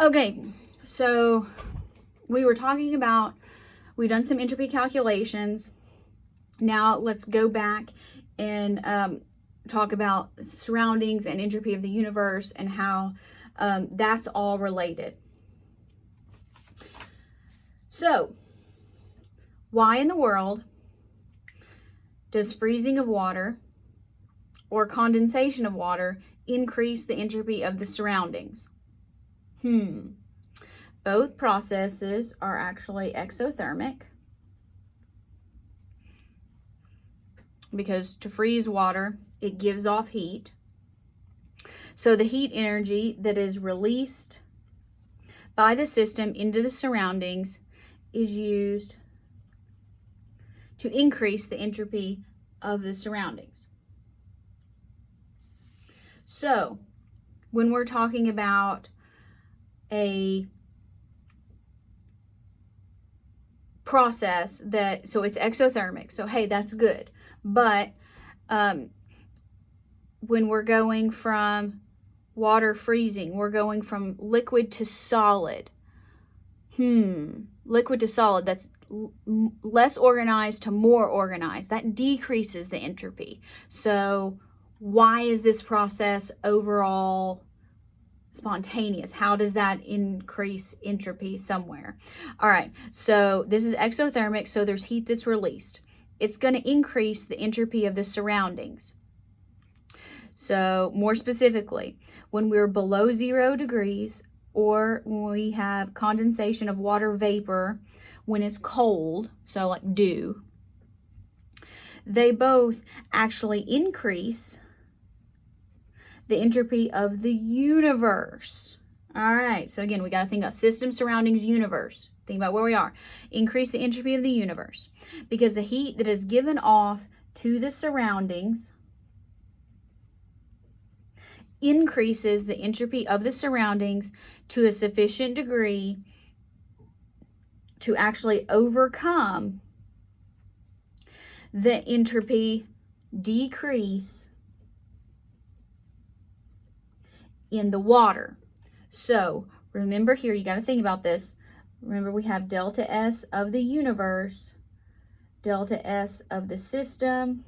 Okay, so we were talking about, we've done some entropy calculations. Now let's go back and talk about surroundings and entropy of the universe and how that's all related. So, why in the world does freezing of water or condensation of water increase the entropy of the surroundings? Both processes are actually exothermic, because to freeze water, it gives off heat. So the heat energy that is released by the system into the surroundings is used to increase the entropy of the surroundings. So when we're talking about a process that, so it's exothermic, so hey, that's good. But when we're going from water freezing, we're going from liquid to solid. Liquid to solid, that's less organized to more organized. That decreases the entropy. So why is this process overall spontaneous? How does that increase entropy somewhere? All right, so this is exothermic, so there's heat that's released. It's going to increase the entropy of the surroundings. So more specifically, when we're below 0 degrees, or when we have condensation of water vapor when it's cold, so like dew, they both actually increase the entropy of the universe. All right, so again, we got to think about system, surroundings, universe. Think about where we are. Increase the entropy of the universe, because the heat that is given off to the surroundings increases the entropy of the surroundings to a sufficient degree to actually overcome the entropy decrease in the water. So remember here, you got to think about this. Remember, we have delta S of the universe, delta S of the system,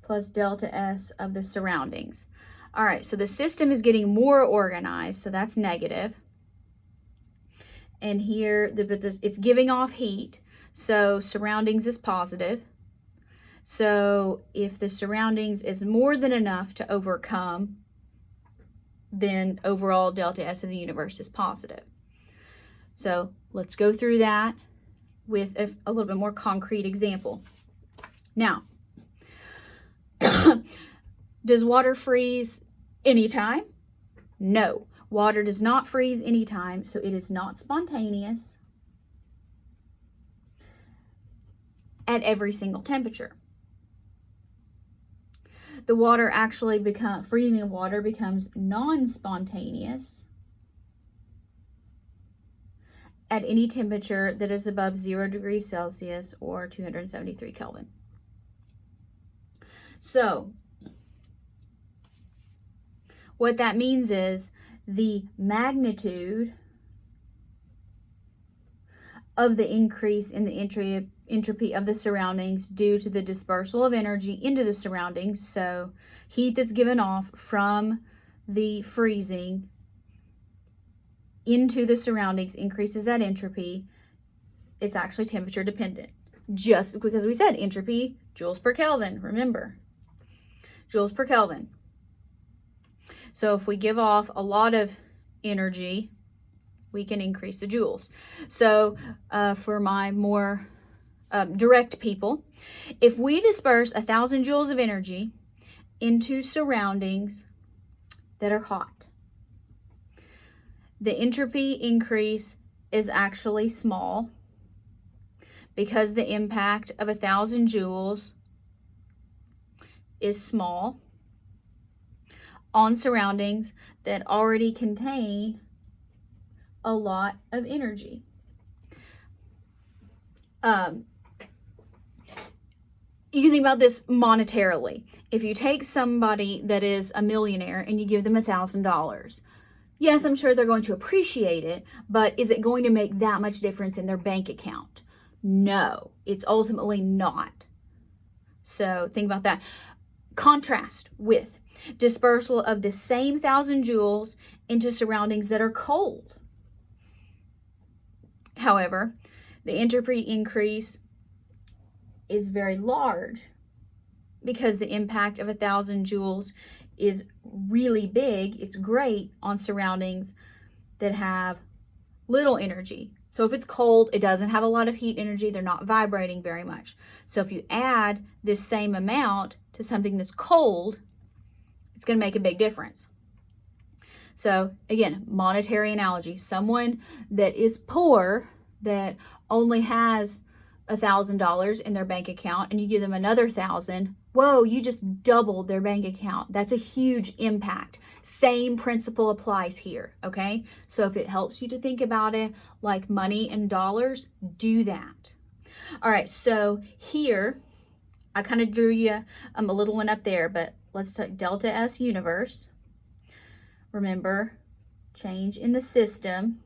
plus delta S of the surroundings. All right, so the system is getting more organized, so that's negative. And here, it's giving off heat, so surroundings is positive. So if the surroundings is more than enough to overcome, then overall delta S of the universe is positive. So let's go through that with a little bit more concrete example. Now, does water freeze anytime? No, water does not freeze anytime, so it is not spontaneous at every single temperature. The water actually freezing of water becomes non-spontaneous at any temperature that is above 0 degrees Celsius or 273 Kelvin. So what that means is the magnitude of the increase in the entropy of the surroundings due to the dispersal of energy into the surroundings, so heat that's given off from the freezing into the surroundings increases that entropy. It's actually temperature dependent, just because we said entropy, joules per Kelvin, remember, joules per Kelvin. So if we give off a lot of energy, we can increase the joules. So for my more direct people, if we disperse 1,000 joules of energy into surroundings that are hot, the entropy increase is actually small, because the impact of 1,000 joules is small on surroundings that already contain a lot of energy. You can think about this monetarily. If you take somebody that is a millionaire and you give them $1,000, Yes, I'm sure they're going to appreciate it, but is it going to make that much difference in their bank account? No, it's ultimately not. So think about that. Contrast with dispersal of the same 1,000 joules into surroundings that are cold. However, the entropy increase is very large because the impact of 1,000 joules is really big. It's great on surroundings that have little energy. So if it's cold, it doesn't have a lot of heat energy. They're not vibrating very much. So if you add this same amount to something that's cold, it's going to make a big difference. So again, monetary analogy. Someone that is poor, that only has $1,000 in their bank account, and you give them another 1,000, whoa, you just doubled their bank account. That's a huge impact. Same principle applies here, okay? So if it helps you to think about it like money and dollars, do that. All right, so here, I kind of drew you a little one up there, but let's take delta S universe. Remember, change in the system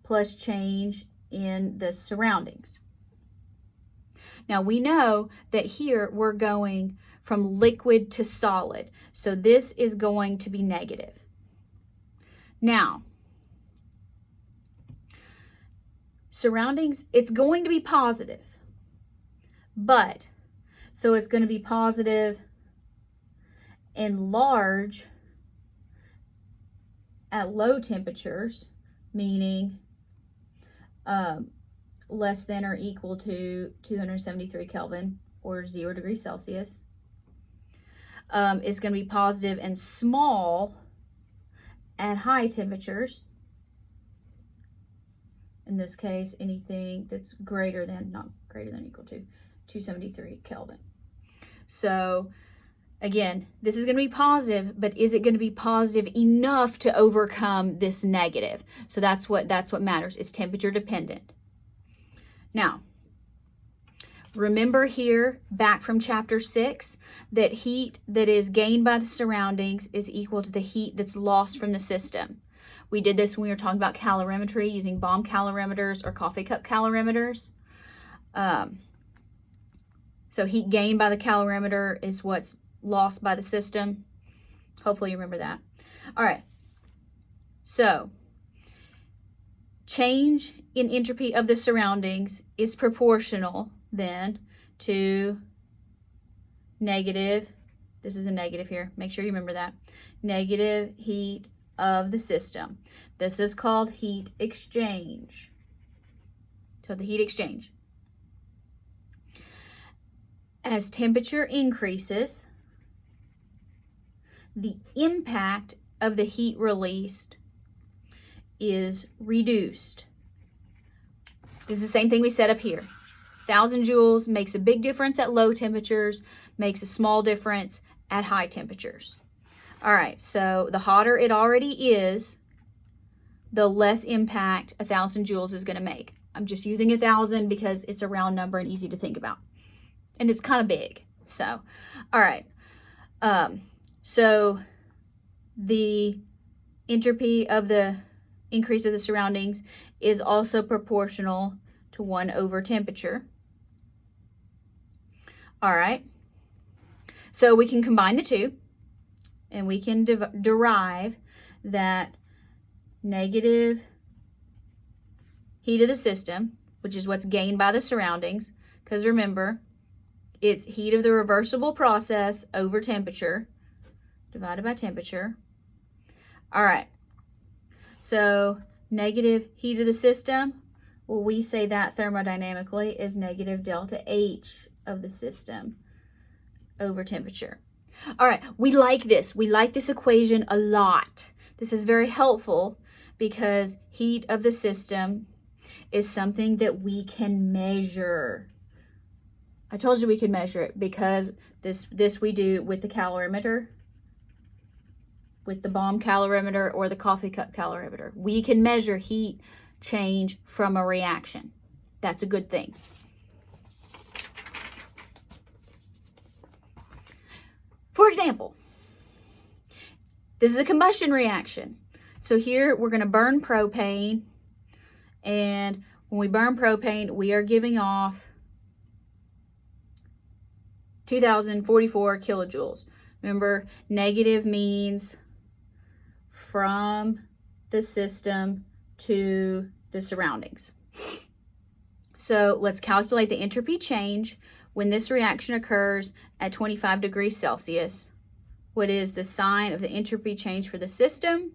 plus change in the surroundings. Now we know that here we're going from liquid to solid. So this is going to be negative. Now, surroundings, it's going to be positive. But, so it's going to be positive and large at low temperatures, meaning less than or equal to 273 Kelvin or 0 degrees Celsius. It's going to be positive and small at high temperatures. In this case, anything that's greater than, not greater than, equal to 273 Kelvin. So again, this is going to be positive, but is it going to be positive enough to overcome this negative? So that's what matters, is temperature dependent. Now, remember here, back from chapter 6, that heat that is gained by the surroundings is equal to the heat that's lost from the system. We did this when we were talking about calorimetry, using bomb calorimeters or coffee cup calorimeters. So heat gained by the calorimeter is what's lost by the system. Hopefully you remember that. All right. So change in entropy of the surroundings is proportional then to negative, this is a negative here, make sure you remember that, negative heat of the system. This is called heat exchange. So the heat exchange. As temperature increases, the impact of the heat released is reduced. This is the same thing we set up here. 1,000 joules makes a big difference at low temperatures, makes a small difference at high temperatures. All right, so the hotter it already is, the less impact 1,000 joules is going to make. I'm just using 1,000 because it's a round number and easy to think about. And it's kind of big. So, all right. So the entropy of the increase of the surroundings is also proportional to 1 over temperature. All right. So we can combine the two, and we can derive that negative heat of the system, which is what's gained by the surroundings, because remember, it's heat of the reversible process over temperature, divided by temperature. All right, so negative heat of the system, well, we say that thermodynamically is negative delta H of the system over temperature. All right, we like this. We like this equation a lot. This is very helpful because heat of the system is something that we can measure. I told you we could measure it because this we do with the calorimeter, with the bomb calorimeter or the coffee cup calorimeter. We can measure heat change from a reaction. That's a good thing. For example, this is a combustion reaction. So here we're going to burn propane, and when we burn propane, we are giving off 2,044 kilojoules. Remember, negative means from the system to the surroundings. So let's calculate the entropy change when this reaction occurs at 25 degrees Celsius. What is the sign of the entropy change for the system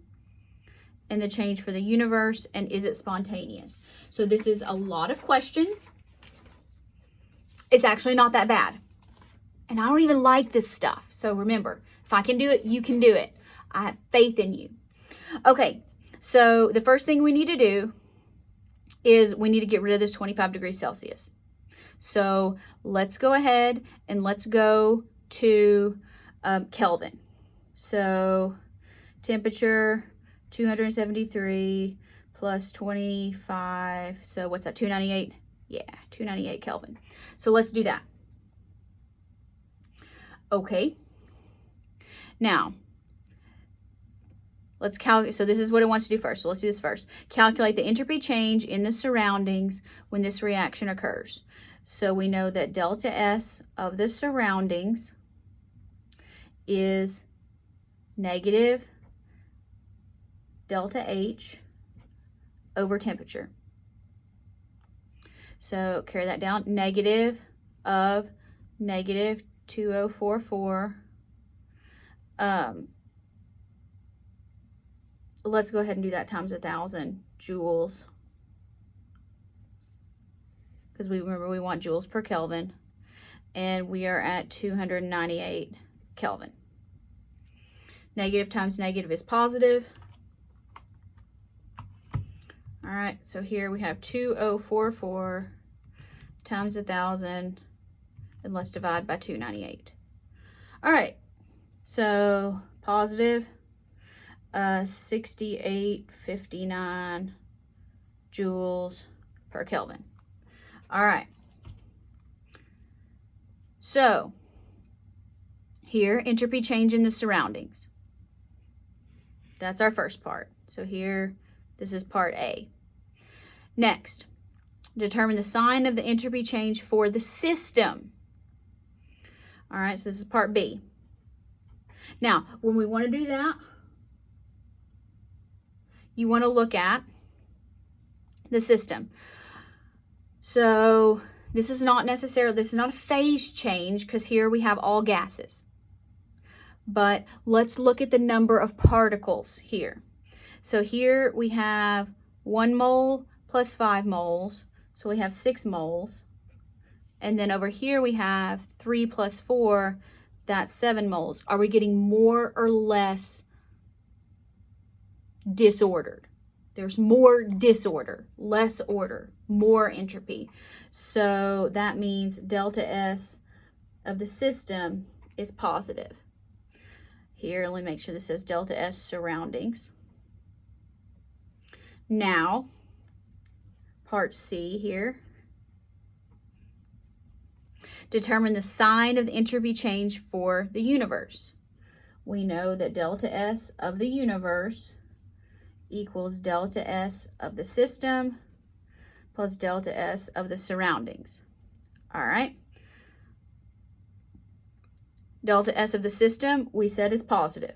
and the change for the universe, and is it spontaneous? So this is a lot of questions. It's actually not that bad. And I don't even like this stuff. So remember, if I can do it, you can do it. I have faith in you. Okay, so the first thing we need to do is we need to get rid of this 25 degrees Celsius. So let's go ahead and let's go to Kelvin. So temperature 273 plus 25. So what's that, 298? Yeah, 298 Kelvin. So let's do that. Okay. Now, let's calculate. So this is what it wants to do first. So let's do this first. Calculate the entropy change in the surroundings when this reaction occurs. So we know that delta S of the surroundings is negative delta H over temperature. So carry that down. Negative of negative 2044. Let's go ahead and do that times 1,000 joules, because we remember we want joules per Kelvin, and we are at 298 Kelvin. Negative times negative is positive. All right, so here we have 2044 times 1,000, and let's divide by 298. All right, so positive 6859 joules per Kelvin. All right, so here, entropy change in the surroundings. That's our first part. So here, this is part A. Next, determine the sign of the entropy change for the system. All right, so this is part B. Now, when we want to do that, you want to look at the system. So this is not necessarily, this is not a phase change, because here we have all gases. But let's look at the number of particles here. So here we have 1 mole plus 5 moles. So we have 6 moles. And then over here we have 3 plus 4, that's 7 moles. Are we getting more or less disordered? There's more disorder, less order, more entropy. So that means delta S of the system is positive. Here, let me make sure this says delta S surroundings. Now, part C here. Determine the sign of the entropy change for the universe. We know that delta S of the universe equals delta S of the system plus delta S of the surroundings. All right. Delta S of the system, we said, is positive.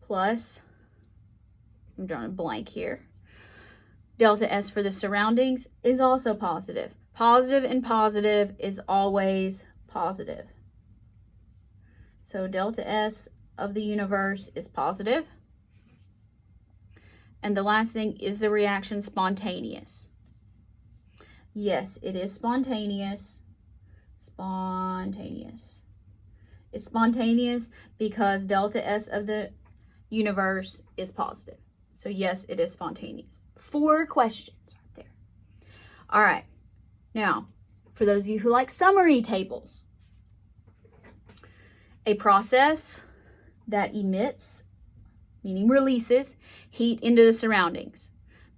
Plus, I'm drawing a blank here. Delta S for the surroundings is also positive. Positive and positive is always positive. So delta S of the universe is positive. And the last thing, is the reaction spontaneous? Yes, it is spontaneous. Spontaneous. It's spontaneous because delta S of the universe is positive. So yes, it is spontaneous. 4 questions right there. All right. Now, for those of you who like summary tables, a process that emits, meaning releases, heat into the surroundings.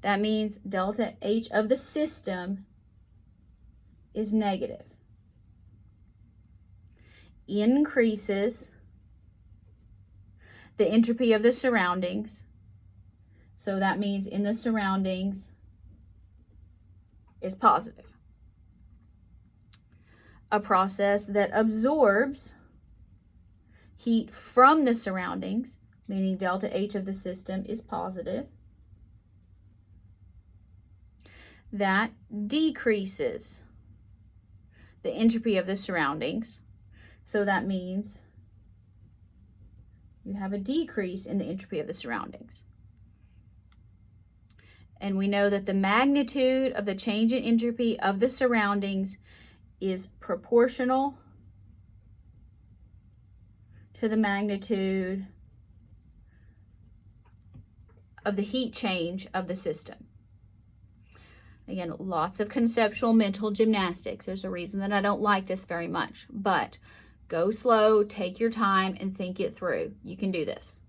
That means delta H of the system is negative. Increases the entropy of the surroundings. So that means in the surroundings is positive. A process that absorbs heat from the surroundings, meaning delta H of the system is positive. That decreases the entropy of the surroundings. So that means you have a decrease in the entropy of the surroundings. And we know that the magnitude of the change in entropy of the surroundings is proportional to the magnitude of the heat change of the system. Again, lots of conceptual mental gymnastics. There's a reason that I don't like this very much, but go slow, take your time, and think it through. You can do this.